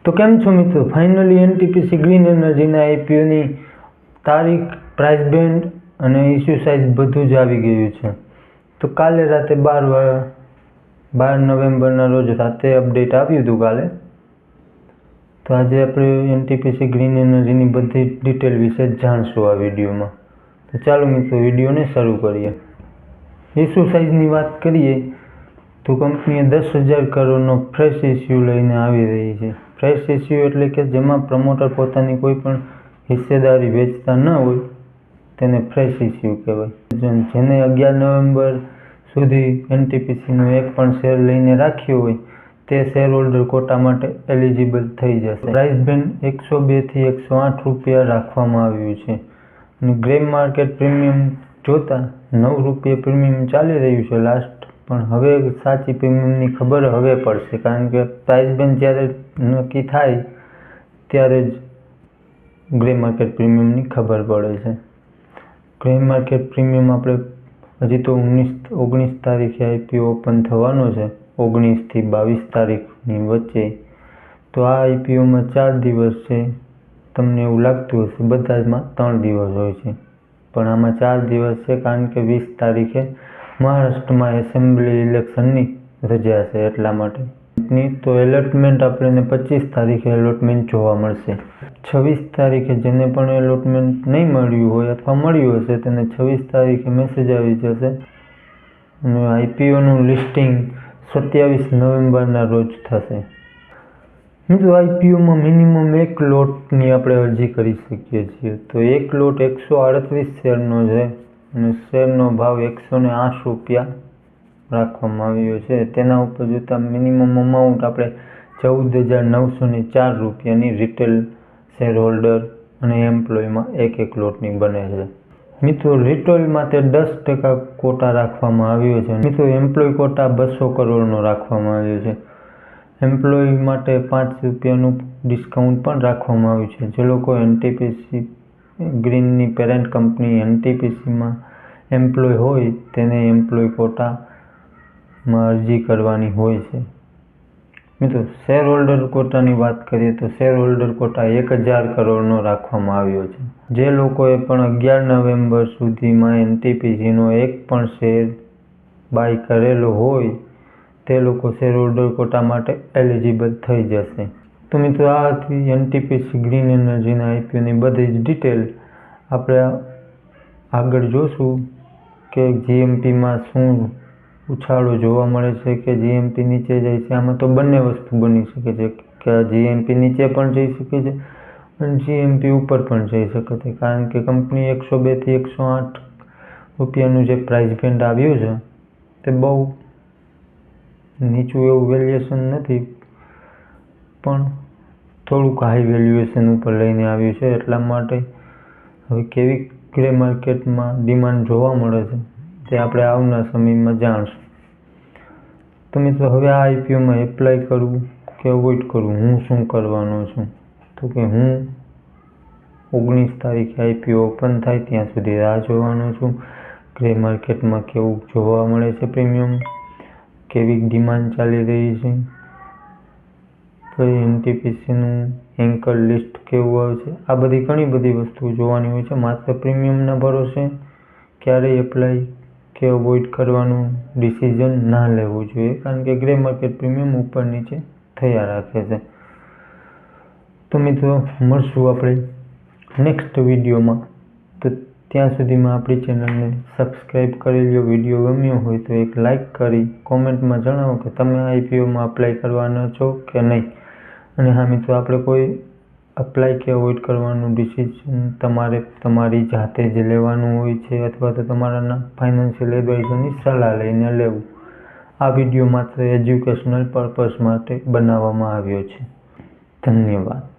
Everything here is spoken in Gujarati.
તો કેમ છો મિત્રો, ફાઇનલી એનટીપીસી ગ્રીન એનર્જીના આઈપીઓની તારીખ, પ્રાઇસ બેન્ડ અને ઇસ્યુ સાઇઝ બધું જ આવી ગયું છે. તો કાલે રાતે 12 નવેમ્બરના રોજ રાતે અપડેટ આવ્યું હતું કાલે. તો આજે આપણે એનટીપીસી ગ્રીન એનર્જીની બધી ડિટેલ વિશે જાણશું આ વિડીયોમાં. તો ચાલો મિત્રો વિડીયોને શરૂ કરીએ. ઇસ્યુ સાઇઝની વાત કરીએ તો કંપનીએ 10,000 કરોડનો ફ્રેશ ઇસ્યુ લઈને આવી રહી છે. ફ્રેશ ઇસ્યુ એટલે કે જેમાં પ્રમોટર પોતાની કોઈ પણ હિસ્સેદારી વેચતા ન હોય તેને ફ્રેશ ઇસ્યુ કહેવાય. જેને 11 નવેમ્બર સુધી એનટીપીસીનો એક પણ શેર લઈને રાખ્યો હોય તે શેર હોલ્ડર કોટા માટે એલિજિબલ થઈ જશે. પ્રાઇસ બેન્ડ 102 થી 108 રૂપિયા રાખવામાં આવ્યું છે અને ગ્રે માર્કેટ પ્રીમિયમ જોતા 9 રૂપિયા પ્રીમિયમ ચાલી રહ્યું છે લાસ્ટ. પણ હવે સાચી પ્રીમિયમની ખબર હવે પડશે, કારણ કે પ્રાઇસ બેન્ડ જ્યારે નક્કી થાય ત્યારે જ ગ્રે માર્કેટ પ્રીમિયમની ખબર પડે છે. ગ્રે માર્કેટ પ્રીમિયમ આપણે હજી તો 19 તારીખે આઈપીઓ ઓપન થવાનો છે, 19 થી 22 તારીખની વચ્ચે. તો આ આઈપીઓમાં 4 દિવસ છે. તમને એવું લાગતું હશે બધામાં 3 દિવસ હોય છે, પણ આમાં 4 દિવસ છે, કારણ કે 20 તારીખે મહારાષ્ટ્રમાં એસેમ્બલી ઇલેક્શનની રજા છે એટલા માટે. તો એલોટમેન્ટ આપણને 25 તારીખે એલોટમેન્ટ જોવા મળશે. 26 તારીખે જેને પણ એલોટમેન્ટ નહીં મળ્યું હોય અથવા મળ્યું હશે તેને 26 તારીખે મેસેજ આવી જશે અને આઈપીઓનું લિસ્ટિંગ 27 નવેમ્બરના રોજ થશે. મિત્રો આઈપીઓમાં મિનિમમ 1 લોટની આપણે અરજી કરી શકીએ છીએ. તો 1 લોટ 138 શેરનો છે અને શેરનો ભાવ 108 રૂપિયા રાખવામાં આવ્યો છે. તેના ઉપર જોતા મિનિમમ અમાઉન્ટ આપણે 14,904 રૂપિયાની રિટેલ શેર હોલ્ડર અને એમ્પ્લોયમાં એક લોટની બને છે. મિત્રો રિટેલ માટે 10% કોટા રાખવામાં આવ્યો છે. મિત્રો એમ્પ્લોય કોટા 200 કરોડનો રાખવામાં આવ્યો છે. એમ્પ્લોય માટે 5 રૂપિયાનું ડિસ્કાઉન્ટ પણ રાખવામાં આવ્યું છે. જે લોકો એનટીપીસી ગ્રીનની પેરેન્ટ કંપની એનટીપીસીમાં એમ્પ્લોય હોય તેને એમ્પ્લોય કોટામાં અરજી કરવાની હોય છે. મિત્રો શેર હોલ્ડર કોટાની વાત કરીએ તો શેર હોલ્ડર કોટા 1,000 કરોડનો રાખવામાં આવ્યો છે. જે લોકોએ પણ 11 નવેમ્બર સુધીમાં એનટીપીસીનો એક પણ શેર બાય કરેલો હોય તે લોકો શેર હોલ્ડર કોટા માટે એલિજિબલ થઈ જશે. તો મિત્રો આ હતી એનટીપીસી ગ્રીન એનર્જીના આઈપીઓની બધી જ ડિટેલ. આપણે આગળ જોશું કે જીએમપીમાં શું ઉછાળો જોવા મળે છે કે જીએમપી નીચે જાય છે. આમાં તો બંને વસ્તુ બની શકે છે કે જીએમપી નીચે પણ જઈ શકે છે અને જીએમપી ઉપર પણ જઈ શકે છે, કારણ કે કંપની 102 થી 108 રૂપિયાનું જે પ્રાઇસ બેન્ડ આવ્યું છે તે બહુ નીચું એવું વેલ્યુએશન નથી, પણ થોડુંક હાઈ વેલ્યુએશન ઉપર લઈને આવ્યું છે. એટલા માટે હવે કેવી ગ્રે માર્કેટમાં ડિમાન્ડ જોવા મળે છે તે આપણે આવનાર સમયમાં જાણશું. તો મિત્રો હવે આ આઈપીઓમાં એપ્લાય કરવું કે અવોઇડ કરવું, હું શું કરવાનો છું? તો કે હું 19 તારીખે આઈપીઓ ઓપન થાય ત્યાં સુધી રાહ જોવાનો છું. ગ્રે માર્કેટમાં કેવું જોવા મળે છે પ્રીમિયમ, કેવી ડિમાન્ડ ચાલી રહી છે, કઈ એનટીપીસીનું એન્કર લિસ્ટ કેવું આવે છે, આ બધી ઘણી બધી વસ્તુઓ જોવાની હોય છે. માત્ર પ્રીમિયમના ભરોસે ક્યારેય એપ્લાય કે અવોઇડ કરવાનું ડિસિઝન ના લેવું જોઈએ, કારણ કે ગ્રે માર્કેટ પ્રીમિયમ ઉપર નીચે થયા રાખે છે. તો મિત્રો મળશું આપણે નેક્સ્ટ વિડીયોમાં. તો ત્યાં સુધીમાં આપણી ચેનલને સબસ્ક્રાઈબ કરી લો. વિડીયો ગમ્યો હોય તો એક લાઇક કરી કોમેન્ટમાં જણાવો કે તમે આઈપીઓમાં અપ્લાય કરવાના છો કે નહીં. અને હા મિત્રો, આપણે કોઈ અપ્લાય કે અવોઇડ કરવાનું ડિસિઝન તમારે તમારી જાતે જ લેવાનું હોય છે અથવા તો તમારા ફાઇનાન્શિયલ એડવાઇઝરની સલાહ લઈને લેવું. આ વિડીયો માત્ર એજ્યુકેશનલ પર્પઝ માટે બનાવવામાં આવ્યો છે. ધન્યવાદ.